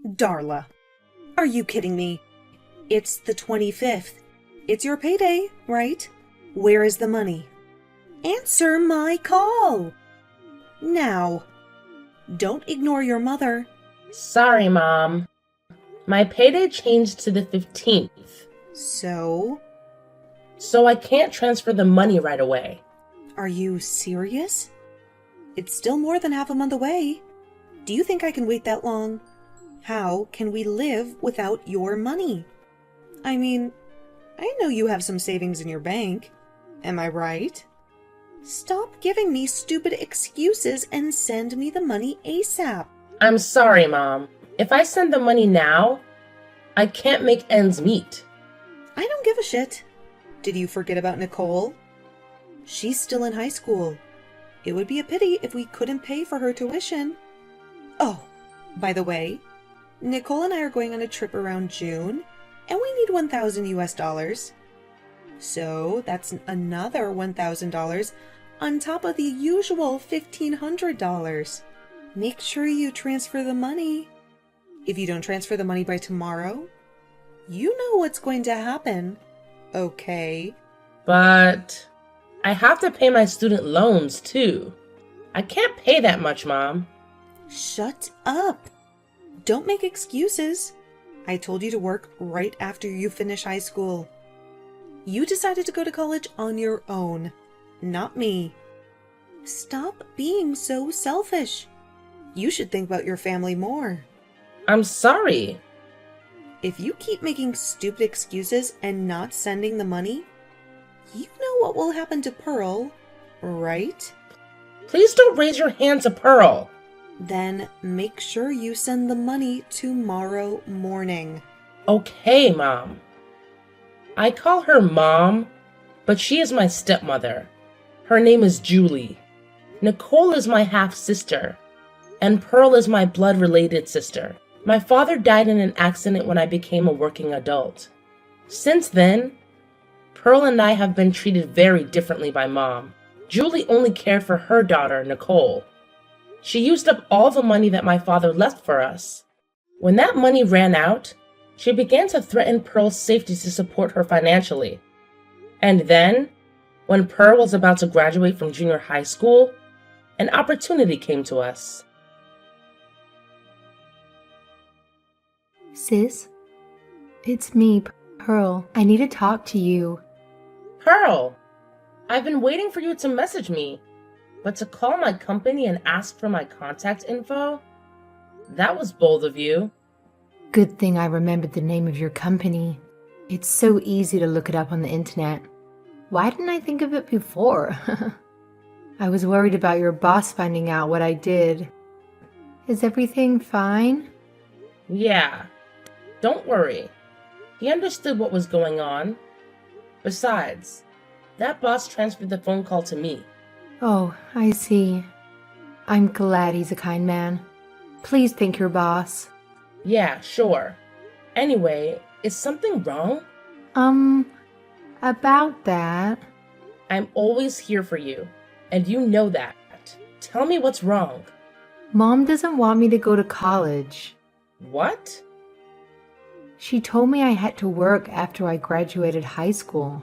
Darla, are you kidding me? It's the 25th. It's your payday, right? Where is the money? Answer my call! Now. Don't ignore your mother. Sorry, Mom. My payday changed to the 15th. So I can't transfer the money right away. are you serious? It's still more than half a month away. Do you think I can wait that long? How can we live without your money? I mean, I know you have some savings in your bank. Am I right? Stop giving me stupid excuses and send me the money ASAP. I'm sorry, Mom. If I send the money now, I can't make ends meet. I don't give a shit. Did you forget about Nicole? She's still in high school. It would be a pity if we couldn't pay for her tuition. Oh, by the way, Nicole and I are going on a trip around June, and we need $1,000 US. So that's another $1,000 on top of the usual $1,500. Make sure you transfer the money. If you don't transfer the money by tomorrow, you know what's going to happen, okay? But I have to pay my student loans, too. I can't pay that much, Mom. Shut up. Don't make excuses. I told you to work right after you finish high school. You decided to go to college on your own, not me. Stop being so selfish. You should think about your family more. I'm sorry. If you keep making stupid excuses and not sending the money, you know what will happen to Pearl, right? Please don't raise your hand to Pearl. Then make sure you send the money tomorrow morning. Okay, Mom. I call her Mom, but she is my stepmother. Her name is Julie. Nicole is my half-sister, and Pearl is my blood-related sister. My father died in an accident when I became a working adult. Since then, Pearl and I have been treated very differently by Mom. Julie only cared for her daughter, Nicole. She used up all the money that my father left for us. When that money ran out, she began to threaten Pearl's safety to support her financially. And then, when Pearl was about to graduate from junior high school, an opportunity came to us. Sis, it's me, Pearl. I need to talk to you. Pearl, I've been waiting for you to message me, but to call my company and ask for my contact info? That was bold of you. Good thing I remembered the name of your company. It's so easy to look it up on the internet. Why didn't I think of it before? I was worried about your boss finding out what I did. Is everything fine? Yeah, don't worry. He understood what was going on. Besides, that boss transferred the phone call to me. Oh, I see. I'm glad he's a kind man. Please thank your boss. Yeah, sure. Anyway, is something wrong? About that. I'm always here for you, and you know that. Tell me what's wrong. Mom doesn't want me to go to college. What? She told me I had to work after I graduated high school.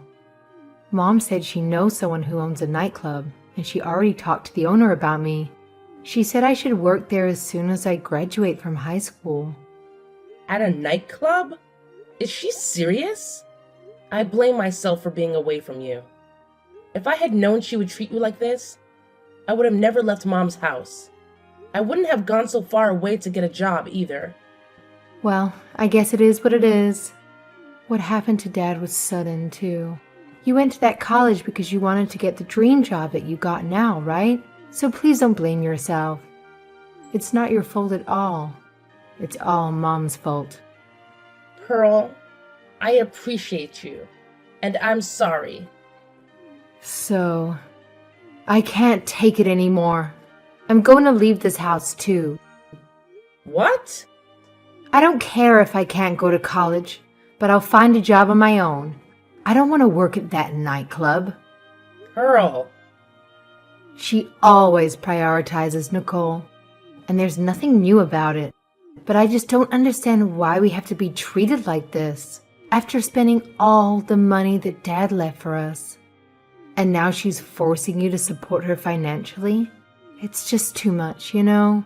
Mom said she knows someone who owns a nightclub, and she already talked to the owner about me. She said I should work there as soon as I graduate from high school. At a nightclub? Is she serious? I blame myself for being away from you. If I had known she would treat you like this, I would have never left Mom's house. I wouldn't have gone so far away to get a job either. Well, I guess it is what it is. What happened to Dad was sudden, too. You went to that college because you wanted to get the dream job that you got now, right? So please don't blame yourself. It's not your fault at all. It's all Mom's fault. Pearl, I appreciate you, and I'm sorry. So, I can't take it anymore. I'm going to leave this house too. What? I don't care if I can't go to college, but I'll find a job on my own. I don't want to work at that nightclub. Pearl. She always prioritizes Nicole, and there's nothing new about it. but I just don't understand why we have to be treated like this after spending all the money that Dad left for us. And now she's forcing you to support her financially? It's just too much, you know?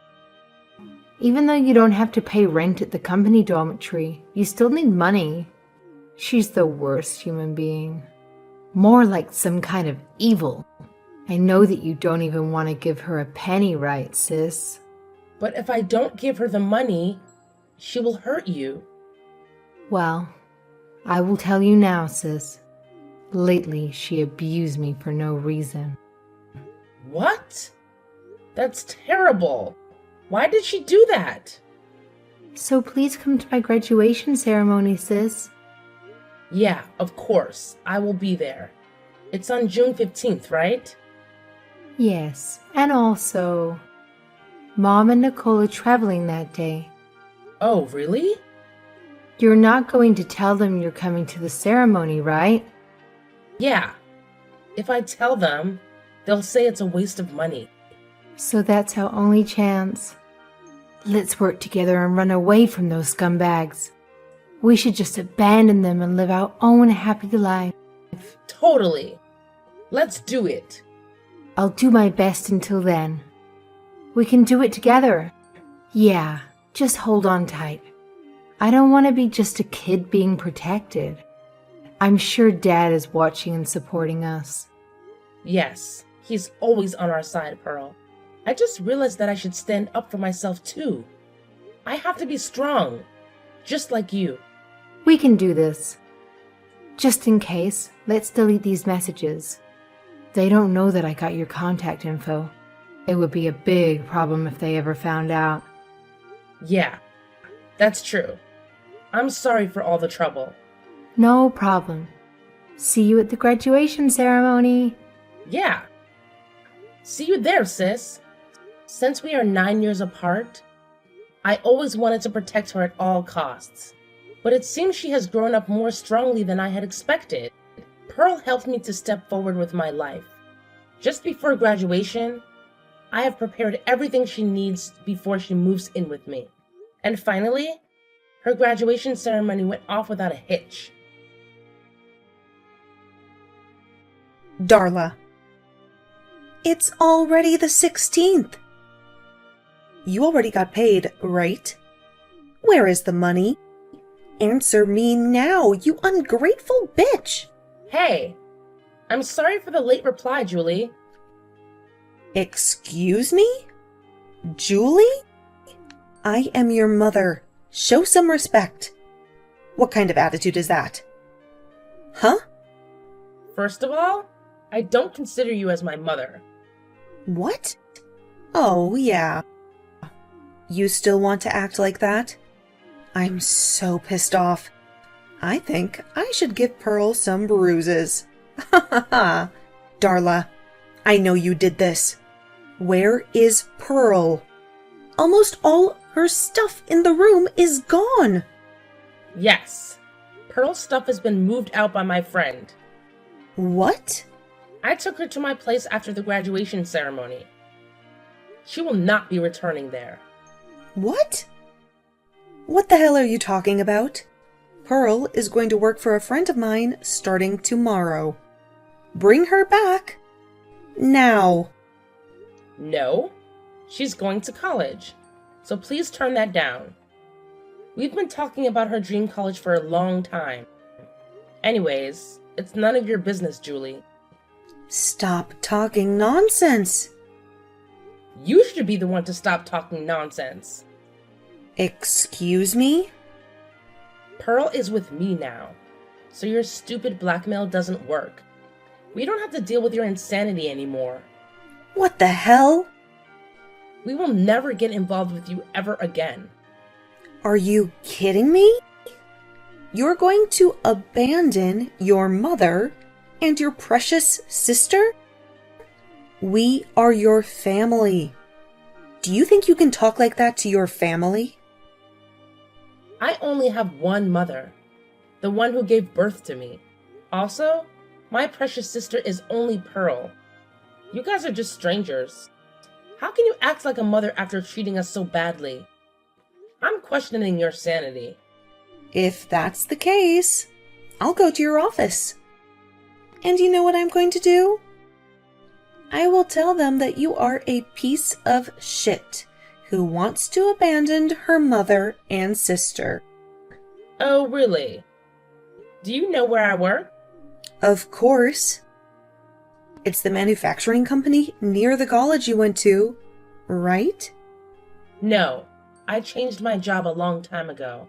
Even though you don't have to pay rent at the company dormitory, you still need money. She's the worst human being. More like some kind of evil. I know that you don't even want to give her a penny, right, sis? But if I don't give her the money, she will hurt you. Well, I will tell you now, sis. Lately, she abused me for no reason. What? That's terrible. Why did she do that? So please come to my graduation ceremony, sis. Yeah, of course. I will be there. It's on June 15th, right? Yes, and also, Mom and Nicole are traveling that day. Oh, really? You're not going to tell them you're coming to the ceremony, right? Yeah. If I tell them, they'll say it's a waste of money. So that's our only chance. Let's work together and run away from those scumbags. We should just abandon them and live our own happy life. Totally. Let's do it. I'll do my best until then. We can do it together. Yeah, just hold on tight. I don't want to be just a kid being protected. I'm sure Dad is watching and supporting us. Yes, he's always on our side, Pearl. I just realized that I should stand up for myself too. I have to be strong, just like you. We can do this. Just in case, let's delete these messages. They don't know that I got your contact info. It would be a big problem if they ever found out. Yeah, that's true. I'm sorry for all the trouble. No problem. See you at the graduation ceremony. Yeah. See you there, sis. Since we are 9 years apart, I always wanted to protect her at all costs. But it seems she has grown up more strongly than I had expected. Pearl helped me to step forward with my life. Just before graduation, I have prepared everything she needs before she moves in with me. And finally, her graduation ceremony went off without a hitch. Darla, it's already the 16th. You already got paid, right? Where is the money? Answer me now, you ungrateful bitch! Hey, I'm sorry for the late reply, Julie. Excuse me? Julie? I am your mother. Show some respect. What kind of attitude is that? Huh? First of all, I don't consider you as my mother. What? Oh, yeah. You still want to act like that? I'm so pissed off. I think I should give Pearl some bruises. Ha ha ha. Darla, I know you did this. Where is Pearl? Almost all her stuff in the room is gone. Yes, Pearl's stuff has been moved out by my friend. What? I took her to my place after the graduation ceremony. She will not be returning there. What? What the hell are you talking about? Pearl is going to work for a friend of mine starting tomorrow. Bring her back. Now. No, she's going to college, so please turn that down. We've been talking about her dream college for a long time. Anyways, it's none of your business, Julie. Stop talking nonsense. You should be the one to stop talking nonsense. Excuse me? Pearl is with me now, so your stupid blackmail doesn't work. We don't have to deal with your insanity anymore. What the hell? We will never get involved with you ever again. Are you kidding me? You're going to abandon your mother and your precious sister? We are your family. Do you think you can talk like that to your family? I only have one mother, the one who gave birth to me. Also, my precious sister is only Pearl. You guys are just strangers. How can you act like a mother after treating us so badly? I'm questioning your sanity. If that's the case, I'll go to your office. And you know what I'm going to do? I will tell them that you are a piece of shit who wants to abandon her mother and sister. Oh, really? Do you know where I work? Of course. It's the manufacturing company near the college you went to, right? No, I changed my job a long time ago.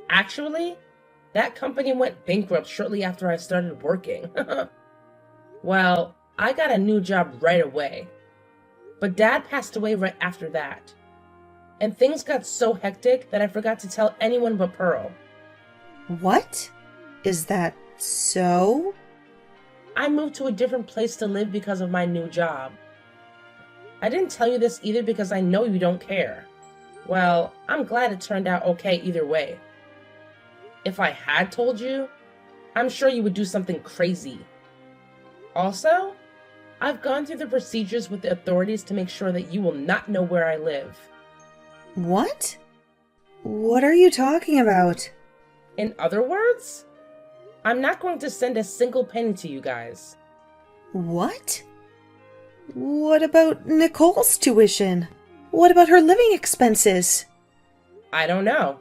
Actually, that company went bankrupt shortly after I started working. Well, I got a new job right away. But Dad passed away right after that. And things got so hectic that I forgot to tell anyone but Pearl. What? Is that so? I moved to a different place to live because of my new job. I didn't tell you this either because I know you don't care. Well, I'm glad it turned out okay either way. If I had told you, I'm sure you would do something crazy. Also, I've gone through the procedures with the authorities to make sure that you will not know where I live. What? What are you talking about? In other words, I'm not going to send a single penny to you guys. What? What about Nicole's tuition? What about her living expenses? I don't know.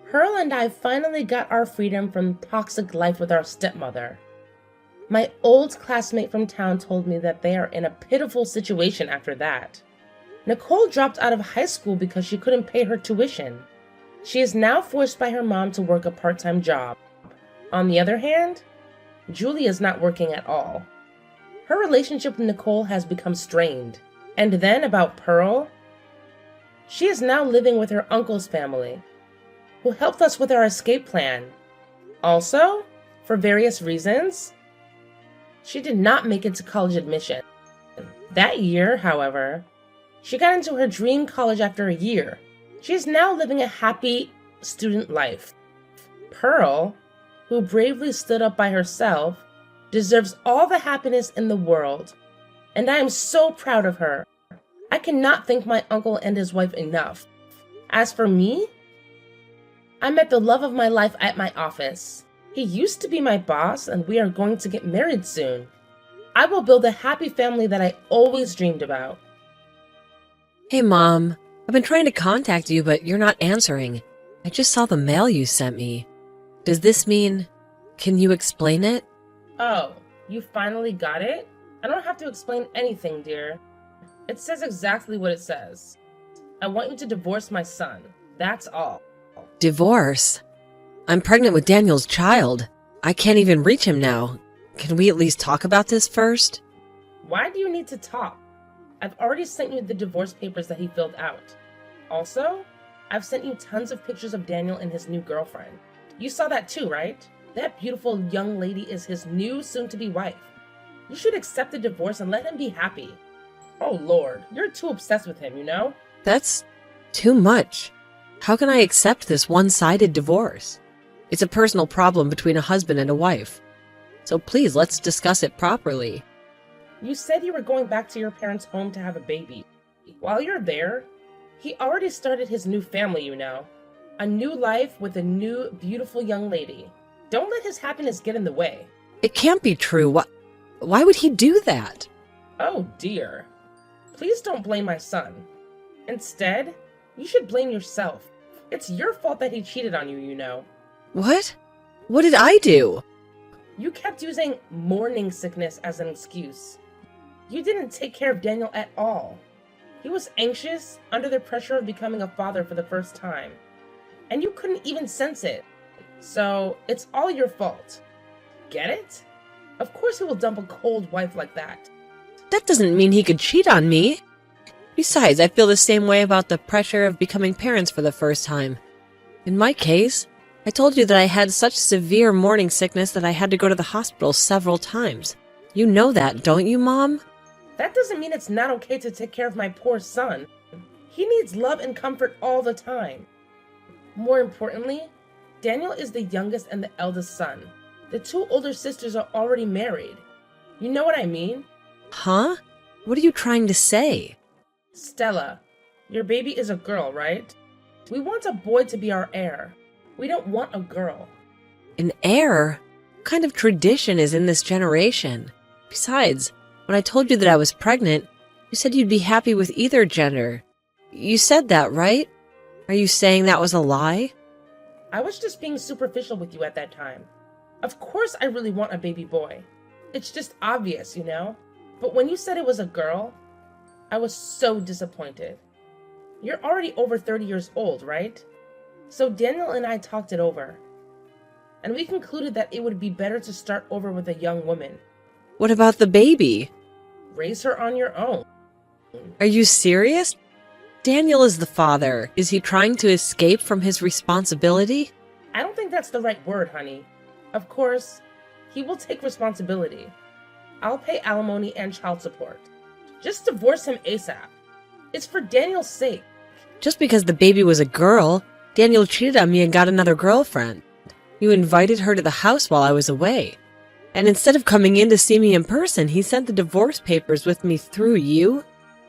Pearl and I finally got our freedom from toxic life with our stepmother. My old classmate from town told me that they are in a pitiful situation after that. Nicole dropped out of high school because she couldn't pay her tuition. She is now forced by her mom to work a part-time job. On the other hand, Julie is not working at all. Her relationship with Nicole has become strained. And then about Pearl, she is now living with her uncle's family, who helped us with our escape plan. Also, for various reasons, she did not make it to college admission. That year, however, she got into her dream college after a year. She is now living a happy student life. Pearl, who bravely stood up by herself, deserves all the happiness in the world, and I am so proud of her. I cannot thank my uncle and his wife enough. As for me, I met the love of my life at my office. He used to be my boss, and we are going to get married soon. I will build a happy family that I always dreamed about. Hey, Mom. I've been trying to contact you, but you're not answering. I just saw the mail you sent me. Does this mean... Can you explain it? Oh, you finally got it? I don't have to explain anything, dear. It says exactly what it says. I want you to divorce my son. That's all. Divorce? I'm pregnant with Daniel's child. I can't even reach him now. Can we at least talk about this first? Why do you need to talk? I've already sent you the divorce papers that he filled out. Also, I've sent you tons of pictures of Daniel and his new girlfriend. You saw that too, right? That beautiful young lady is his new soon-to-be wife. You should accept the divorce and let him be happy. Oh Lord, you're too obsessed with him, you know? That's too much. How can I accept this one-sided divorce? It's a personal problem between a husband and a wife. So please, let's discuss it properly. You said you were going back to your parents' home to have a baby. While you're there, he already started his new family, you know. A new life with a new, beautiful young lady. Don't let his happiness get in the way. It can't be true. Why would he do that? Oh dear. Please don't blame my son. Instead, you should blame yourself. It's your fault that he cheated on you, you know. What? What did I do? You kept using morning sickness as an excuse. You didn't take care of Daniel at all. He was anxious, under the pressure of becoming a father for the first time. And you couldn't even sense it. So, it's all your fault. Get it? Of course he will dump a cold wife like that. That doesn't mean he could cheat on me. Besides, I feel the same way about the pressure of becoming parents for the first time. In my case, I told you that I had such severe morning sickness that I had to go to the hospital several times. You know that, don't you, Mom? That doesn't mean it's not okay to take care of my poor son. He needs love and comfort all the time. More importantly, Daniel is the youngest and the eldest son. The two older sisters are already married. You know what I mean? Huh? What are you trying to say? Stella, your baby is a girl, right? We want a boy to be our heir. We don't want a girl. An heir? What kind of tradition is in this generation? Besides, when I told you that I was pregnant, you said you'd be happy with either gender. You said that, right? Are you saying that was a lie? I was just being superficial with you at that time. Of course I really want a baby boy. It's just obvious, you know? But when you said it was a girl, I was so disappointed. You're already over 30 years old, right? So Daniel and I talked it over. And we concluded that it would be better to start over with a young woman. What about the baby? Raise her on your own. Are you serious? Daniel is the father. Is he trying to escape from his responsibility? I don't think that's the right word, honey. Of course, he will take responsibility. I'll pay alimony and child support. Just divorce him ASAP. It's for Daniel's sake. Just because the baby was a girl, Daniel cheated on me and got another girlfriend. You invited her to the house while I was away. And instead of coming in to see me in person, he sent the divorce papers with me through you?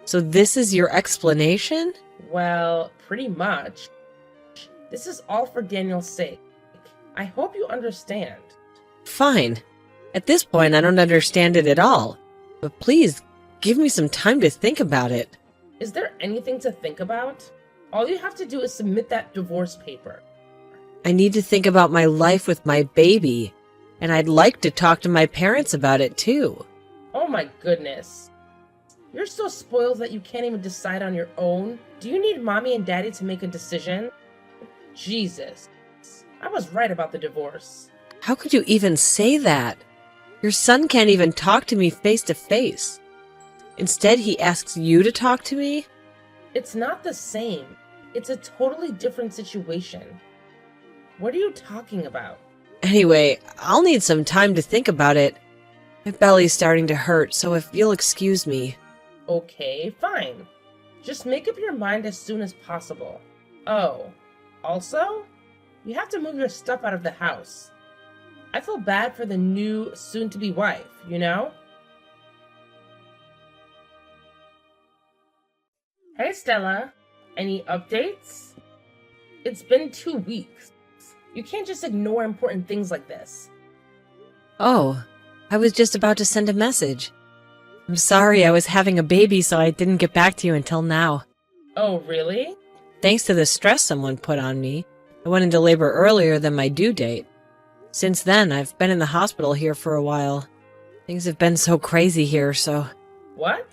So this is your explanation? Well, pretty much. This is all for Daniel's sake. I hope you understand. Fine. At this point, I don't understand it at all. But please, give me some time to think about it. Is there anything to think about? All you have to do is submit that divorce paper. I need to think about my life with my baby. And I'd like to talk to my parents about it too. Oh my goodness. You're so spoiled that you can't even decide on your own. Do you need mommy and daddy to make a decision? Jesus. I was right about the divorce. How could you even say that? Your son can't even talk to me face to face. Instead, he asks you to talk to me? It's not the same. It's a totally different situation. What are you talking about? Anyway, I'll need some time to think about it. My belly's starting to hurt, so if you'll excuse me. Okay, fine. Just make up your mind as soon as possible. Oh, also, you have to move your stuff out of the house. I feel bad for the new, soon-to-be wife, you know? Hey, Stella. Any updates? It's been 2 weeks. You can't just ignore important things like this. Oh, I was just about to send a message. I'm sorry, I was having a baby, so I didn't get back to you until now. Oh, really? Thanks to the stress someone put on me, I went into labor earlier than my due date. Since then, I've been in the hospital here for a while. Things have been so crazy here, so... What?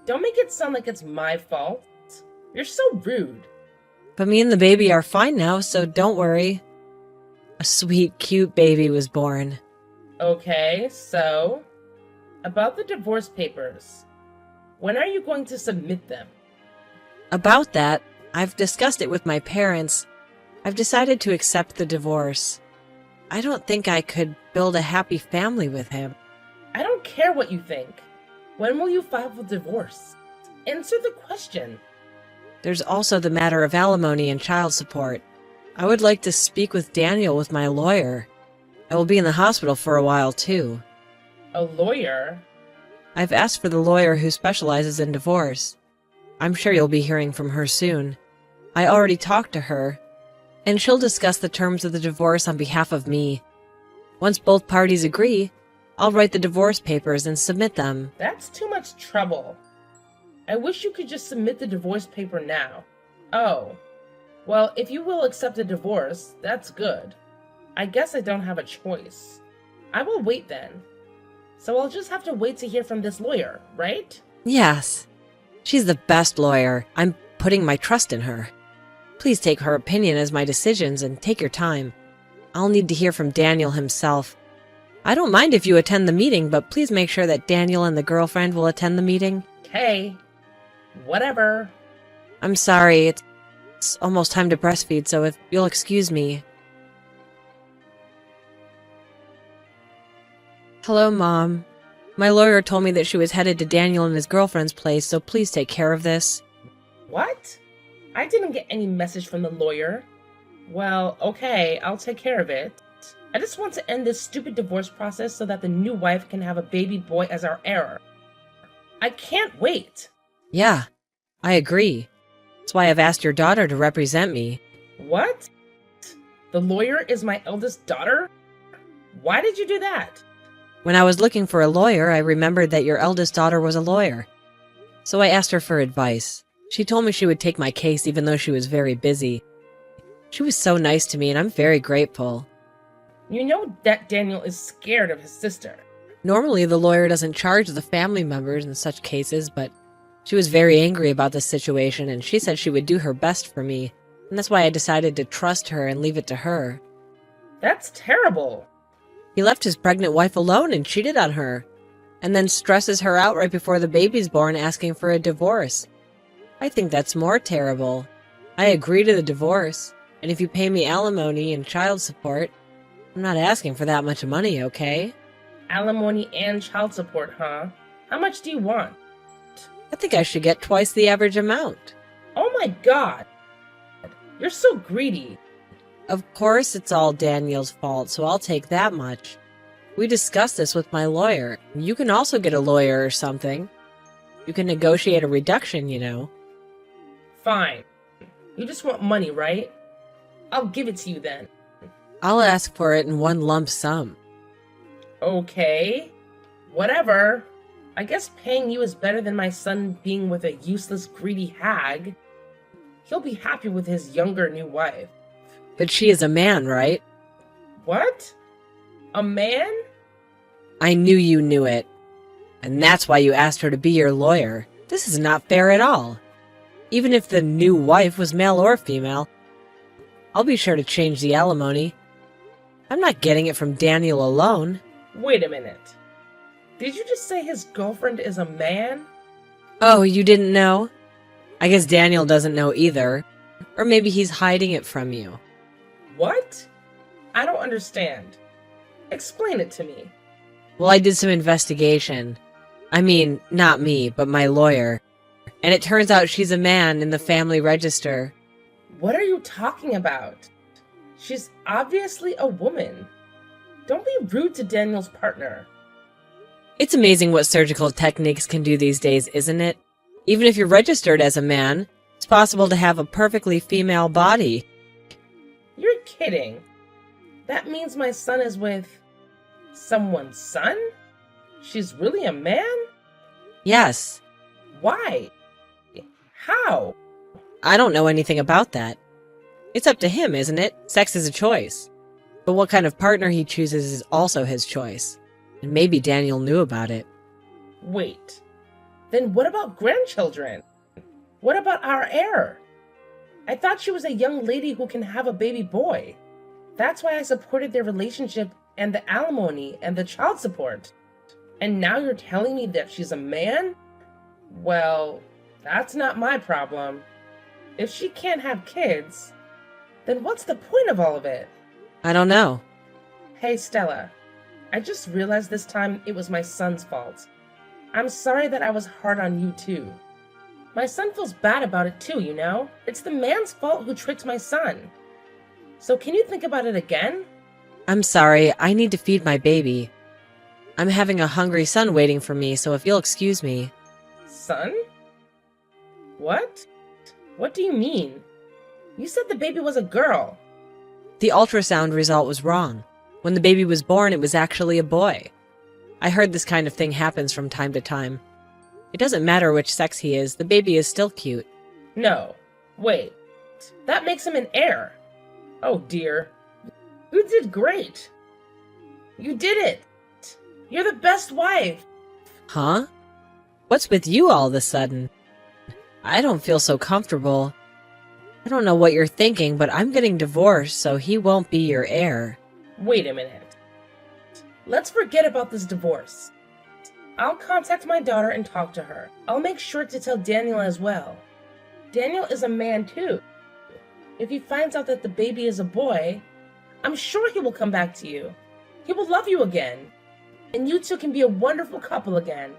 Don't make it sound like it's my fault. You're so rude. But me and the baby are fine now, so don't worry. A sweet, cute baby was born. Okay, so... About the divorce papers. When are you going to submit them? About that, I've discussed it with my parents. I've decided to accept the divorce. I don't think I could build a happy family with him. I don't care what you think. When will you file for divorce? Answer the question. There's also the matter of alimony and child support. I would like to speak with Daniel with my lawyer. I will be in the hospital for a while, too. A lawyer? I've asked for the lawyer who specializes in divorce. I'm sure you'll be hearing from her soon. I already talked to her, and she'll discuss the terms of the divorce on behalf of me. Once both parties agree, I'll write the divorce papers and submit them. That's too much trouble. I wish you could just submit the divorce paper now. Oh. Well, if you will accept the divorce, that's good. I guess I don't have a choice. I will wait then. So I'll just have to wait to hear from this lawyer, right? Yes. She's the best lawyer. I'm putting my trust in her. Please take her opinion as my decisions and take your time. I'll need to hear from Daniel himself. I don't mind if you attend the meeting, but please make sure that Daniel and the girlfriend will attend the meeting. Okay. Whatever. I'm sorry, it's almost time to breastfeed, so if you'll excuse me. Hello, Mom. My lawyer told me that she was headed to Daniel and his girlfriend's place, so please take care of this. What? I didn't get any message from the lawyer. Well, okay, I'll take care of it. I just want to end this stupid divorce process so that the new wife can have a baby boy as our heir. I can't wait. Yeah, I agree. That's why I've asked your daughter to represent me. What? The lawyer is my eldest daughter? Why did you do that? When I was looking for a lawyer, I remembered that your eldest daughter was a lawyer. So I asked her for advice. She told me she would take my case even though she was very busy. She was so nice to me, and I'm very grateful. You know that Daniel is scared of his sister. Normally, the lawyer doesn't charge the family members in such cases, but she was very angry about the situation, and she said she would do her best for me, and that's why I decided to trust her and leave it to her. That's terrible. He left his pregnant wife alone and cheated on her, and then stresses her out right before the baby's born asking for a divorce. I think that's more terrible. I agree to the divorce, and if you pay me alimony and child support, I'm not asking for that much money, okay? Alimony and child support, huh? How much do you want? I think I should get twice the average amount. Oh my god! You're so greedy. Of course it's all Daniel's fault, so I'll take that much. We discussed this with my lawyer. You can also get a lawyer or something. You can negotiate a reduction, you know. Fine. You just want money, right? I'll give it to you then. I'll ask for it in one lump sum. Okay. Whatever. I guess paying you is better than my son being with a useless, greedy hag. He'll be happy with his younger new wife. But she is a man, right? What? A man? I knew you knew it. And that's why you asked her to be your lawyer. This is not fair at all. Even if the new wife was male or female, I'll be sure to change the alimony. I'm not getting it from Daniel alone. Wait a minute. Did you just say his girlfriend is a man? Oh, you didn't know? I guess Daniel doesn't know either. Or maybe he's hiding it from you. What? I don't understand. Explain it to me. Well, I did some investigation. I mean, not me, but my lawyer. And it turns out she's a man in the family register. What are you talking about? She's obviously a woman. Don't be rude to Daniel's partner. It's amazing what surgical techniques can do these days, isn't it? Even if you're registered as a man, it's possible to have a perfectly female body. You're kidding. That means my son is with someone's son? She's really a man? Yes. Why? How? I don't know anything about that. It's up to him, isn't it? Sex is a choice. But what kind of partner he chooses is also his choice. And maybe Daniel knew about it. Wait. Then what about grandchildren? What about our heir? I thought she was a young lady who can have a baby boy. That's why I supported their relationship and the alimony and the child support. And now you're telling me that she's a man? Well, that's not my problem. If she can't have kids, then what's the point of all of it? I don't know. Hey, Stella. I just realized this time it was my son's fault. I'm sorry that I was hard on you too. My son feels bad about it too, you know? It's the man's fault who tricked my son. So can you think about it again? I'm sorry, I need to feed my baby. I'm having a hungry son waiting for me, so if you'll excuse me. Son? What? What do you mean? You said the baby was a girl. The ultrasound result was wrong. When the baby was born, it was actually a boy. I heard this kind of thing happens from time to time. It doesn't matter which sex he is, the baby is still cute. No. Wait. That makes him an heir. Oh dear. You did great. You did it. You're the best wife. Huh? What's with you all of a sudden? I don't feel so comfortable. I don't know what you're thinking, but I'm getting divorced, so he won't be your heir. Wait a minute. Let's forget about this divorce. I'll contact my daughter and talk to her. I'll make sure to tell Daniel as well. Daniel is a man too. If he finds out that the baby is a boy, I'm sure he will come back to you. He will love you again. And you two can be a wonderful couple again.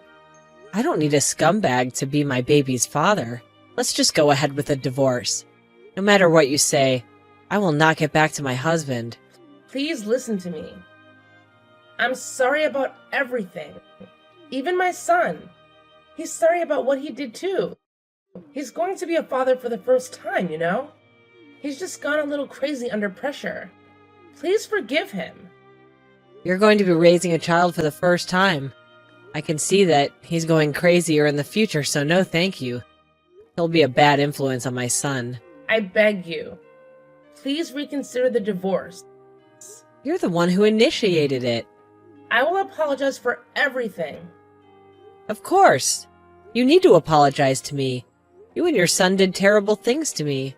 I don't need a scumbag to be my baby's father. Let's just go ahead with a divorce. No matter what you say, I will not get back to my husband. Please listen to me. I'm sorry about everything. Even my son. He's sorry about what he did too. He He's going to be a father for the first time, you know? He's just gone a little crazy under pressure. Please forgive him. You're going to be raising a child for the first time. I can see that he's going crazier in the future, so no thank you. He'll be a bad influence on my son. I beg you. Please reconsider the divorce. You're the one who initiated it. I will apologize for everything. Of course. You need to apologize to me. You and your son did terrible things to me.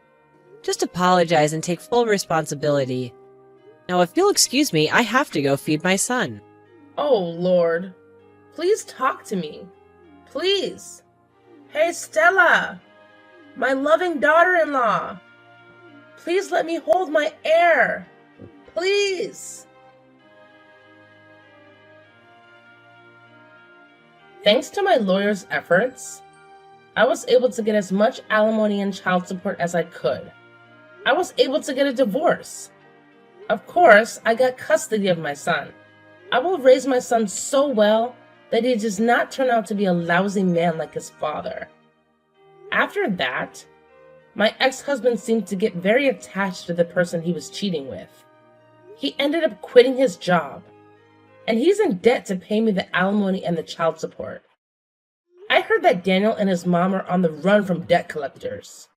Just apologize and take full responsibility. Now, if you'll excuse me, I have to go feed my son. Oh, Lord. Please talk to me. Please. Hey, Stella. My loving daughter-in-law. Please let me hold my heir. Please. Thanks to my lawyer's efforts, I was able to get as much alimony and child support as I could. I was able to get a divorce. Of course, I got custody of my son. I will raise my son so well that he does not turn out to be a lousy man like his father. After that, my ex-husband seemed to get very attached to the person he was cheating with. He ended up quitting his job, and he's in debt to pay me the alimony and the child support. I heard that Daniel and his mom are on the run from debt collectors.